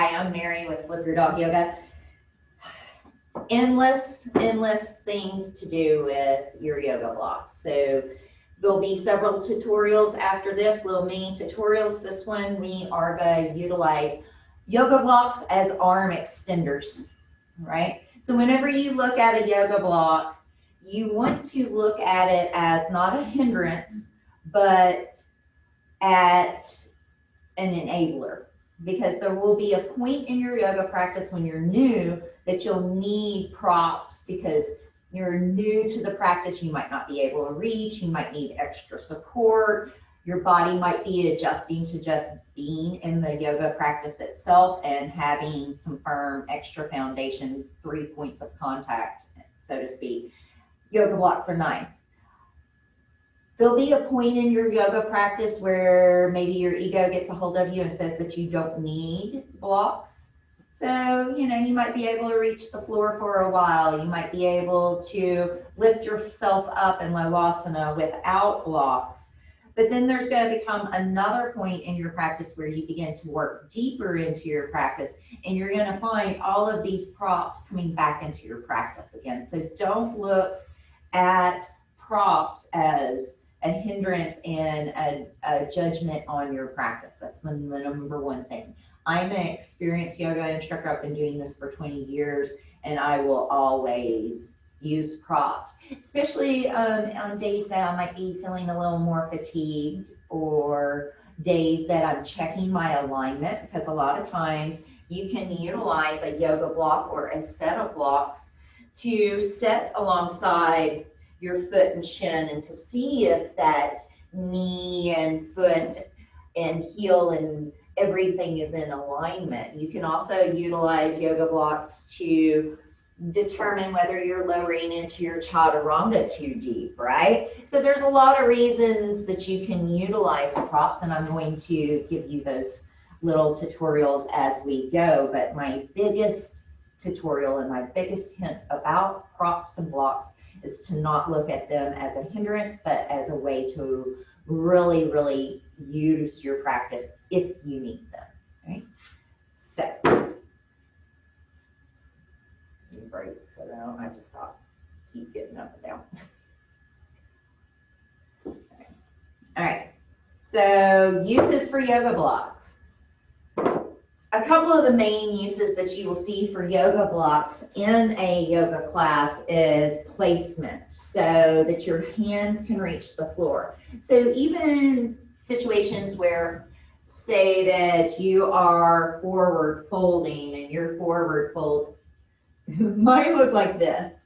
Hi, I'm Merri with Flip Your Dog Yoga. Endless things to do with your yoga blocks. So there'll be several tutorials after this, little mini tutorials. This one, we are going to utilize yoga blocks as arm extenders, right? So whenever you look at a yoga block, you want to look at it as not a hindrance, but at an enabler. Because there will be a point in your yoga practice when you're new that you'll need props because you're new to the practice. You might not be able to reach, you might need extra support. Your body might be adjusting to just being in the yoga practice itself and having some firm extra foundation, 3 points of contact, so to speak. Yoga blocks are nice. There'll be a point in your yoga practice where maybe your ego gets a hold of you and says that you don't need blocks. So, you might be able to reach the floor for a while. You might be able to lift yourself up in low asana without blocks. But then there's going to become another point in your practice where you begin to work deeper into your practice, and you're going to find all of these props coming back into your practice again. So don't look at props as a hindrance and a judgment on your practice. That's the number one thing. I'm an experienced yoga instructor. I've been doing this for 20 years, and I will always use props, especially on days that I might be feeling a little more fatigued, or days that I'm checking my alignment, because a lot of times you can utilize a yoga block or a set of blocks to set alongside your foot and shin, and to see if that knee and foot and heel and everything is in alignment. You can also utilize yoga blocks to determine whether you're lowering into your chaturanga too deep, right? So there's a lot of reasons that you can utilize props, and I'm going to give you those little tutorials as we go. But my biggest tutorial and my biggest hint about props and blocks is to not look at them as a hindrance, but as a way to really use your practice if you need them, right? So, break so that I don't have to stop, keep getting up and down. Okay. All right, so uses for yoga blocks. A couple of the main uses that you will see for yoga blocks in a yoga class is placement, so that your hands can reach the floor. So even situations where, say that you are forward folding and your forward fold might look like this.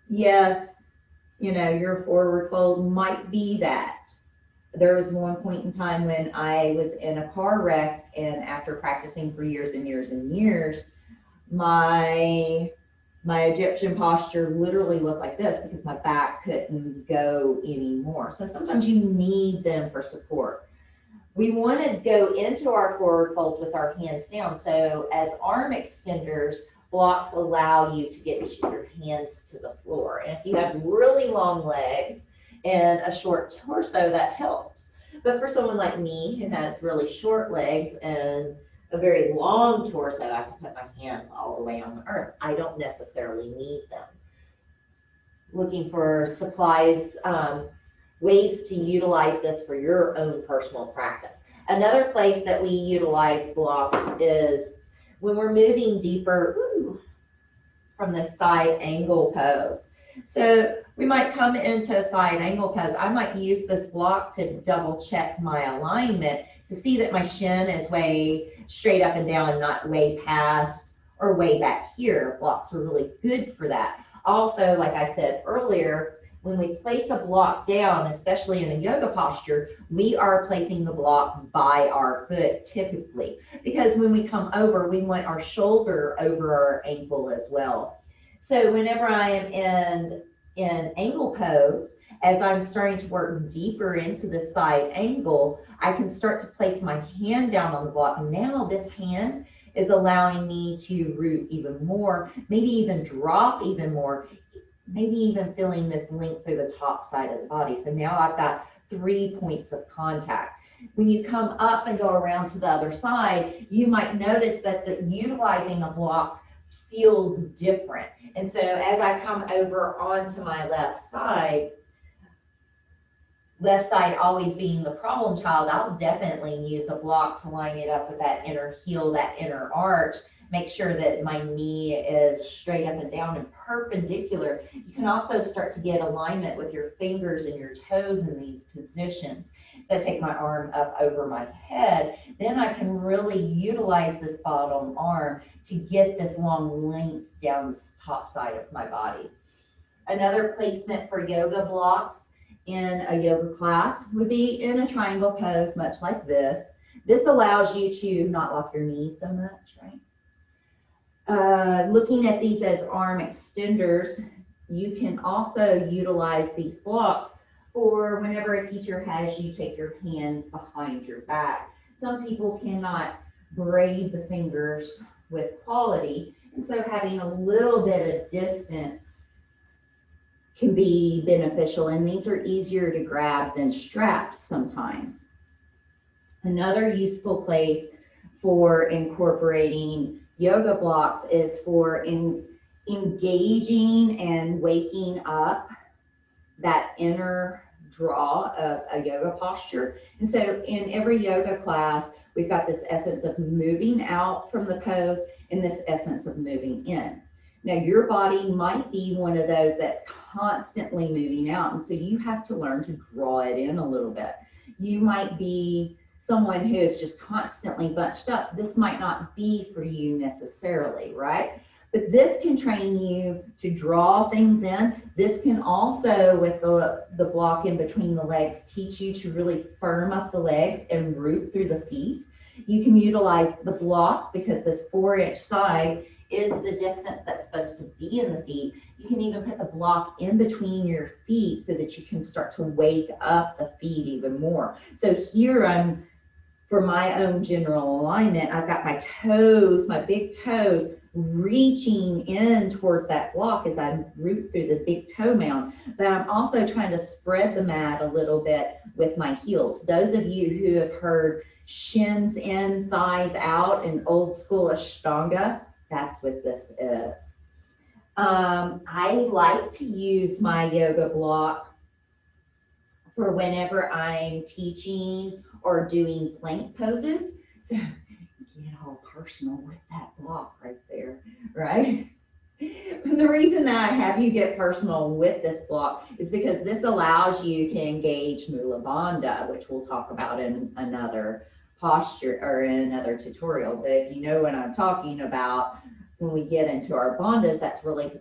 Yes, your forward fold might be that. There was one point in time when I was in a car wreck, and after practicing for years and years and years, my Egyptian posture literally looked like this because my back couldn't go anymore. So sometimes you need them for support. We want to go into our forward folds with our hands down. So as arm extenders, blocks allow you to get your hands to the floor. And if you have really long legs and a short torso, that helps. But for someone like me who has really short legs and a very long torso, I can put my hands all the way on the earth. I don't necessarily need them. Looking for supplies, ways to utilize this for your own personal practice. Another place that we utilize blocks is when we're moving deeper from the side angle pose. So we might come into a side angle pose. I might use this block to double check my alignment to see that my shin is way straight up and down, not way past or way back here. Blocks are really good for that. Also, like I said earlier, when we place a block down, especially in a yoga posture, we are placing the block by our foot typically, because when we come over, we want our shoulder over our ankle as well. So whenever I am in angle pose, as I'm starting to work deeper into the side angle, I can start to place my hand down on the block. Now this hand is allowing me to root even more, maybe even drop even more, maybe even feeling this link through the top side of the body. So now I've got 3 points of contact. When you come up and go around to the other side, you might notice that utilizing a block feels different. And so as I come over onto my left side always being the problem child, I'll definitely use a block to line it up with that inner heel, that inner arch. Make sure that my knee is straight up and down and perpendicular. You can also start to get alignment with your fingers and your toes in these positions. So I take my arm up over my head, then I can really utilize this bottom arm to get this long length down the top side of my body. Another placement for yoga blocks in a yoga class would be in a triangle pose, much like this. This allows you to not lock your knees so much, right? Looking at these as arm extenders, you can also utilize these blocks for whenever a teacher has you take your hands behind your back. Some people cannot braid the fingers with quality, and so having a little bit of distance can be beneficial, and these are easier to grab than straps sometimes. Another useful place for incorporating yoga blocks is for engaging and waking up that inner draw of a yoga posture. And so in every yoga class, we've got this essence of moving out from the pose and this essence of moving in. Now, your body might be one of those that's constantly moving out, and so you have to learn to draw it in a little bit. You might be someone who is just constantly bunched up. This might not be for you necessarily, right? But this can train you to draw things in. This can also, with the block in between the legs, teach you to really firm up the legs and root through the feet. You can utilize the block because this 4-inch side is the distance that's supposed to be in the feet. You can even put the block in between your feet so that you can start to wake up the feet even more. So here for my own general alignment, I've got my toes, my big toes, reaching in towards that block as I root through the big toe mound. But I'm also trying to spread the mat a little bit with my heels. Those of you who have heard shins in, thighs out in old school Ashtanga, that's what this is. I like to use my yoga block for whenever I'm teaching or doing plank poses. So get all personal with that block right there, right? And the reason that I have you get personal with this block is because this allows you to engage Mula Bandha, which we'll talk about in another posture or in another tutorial. But if you know what I'm talking about, when we get into our bandhas, that's really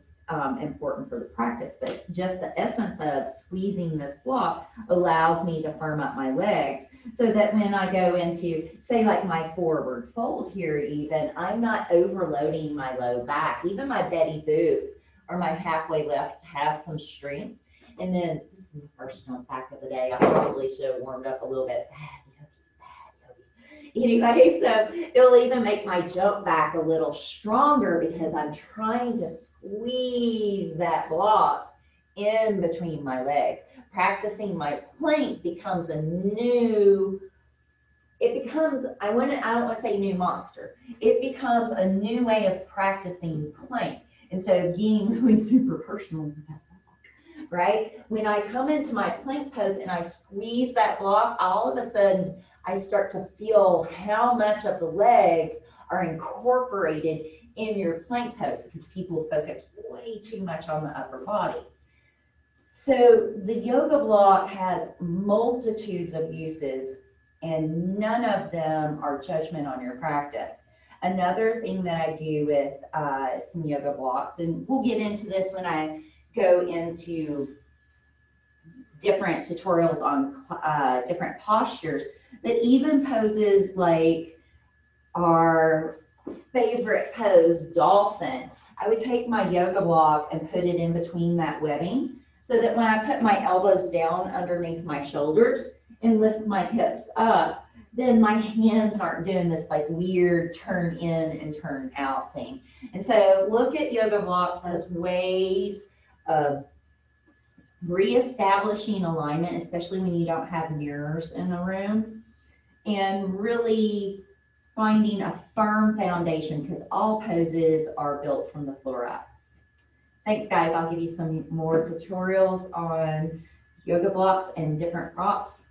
important for the practice. But just the essence of squeezing this block allows me to firm up my legs so that when I go into, say, like my forward fold here even, I'm not overloading my low back. Even my Betty boot or my halfway lift has some strength. And then this is the personal fact of the day. I probably should have warmed up a little bit. Anyway, so it'll even make my jump back a little stronger because I'm trying to squeeze that block in between my legs. Practicing my plank becomes I don't want to say new monster. It becomes a new way of practicing plank. And so getting really super personal with that block, right? When I come into my plank pose and I squeeze that block, all of a sudden, I start to feel how much of the legs are incorporated in your plank pose because people focus way too much on the upper body. So the yoga block has multitudes of uses and none of them are judgment on your practice. Another thing that I do with some yoga blocks, and we'll get into this when I go into different tutorials on different postures, that even poses like our favorite pose, dolphin, I would take my yoga block and put it in between that webbing so that when I put my elbows down underneath my shoulders and lift my hips up, then my hands aren't doing this like weird turn in and turn out thing. And so look at yoga blocks as ways of reestablishing alignment, especially when you don't have mirrors in a room. and really finding a firm foundation, because all poses are built from the floor up. Thanks, guys. I'll give you some more tutorials on yoga blocks and different props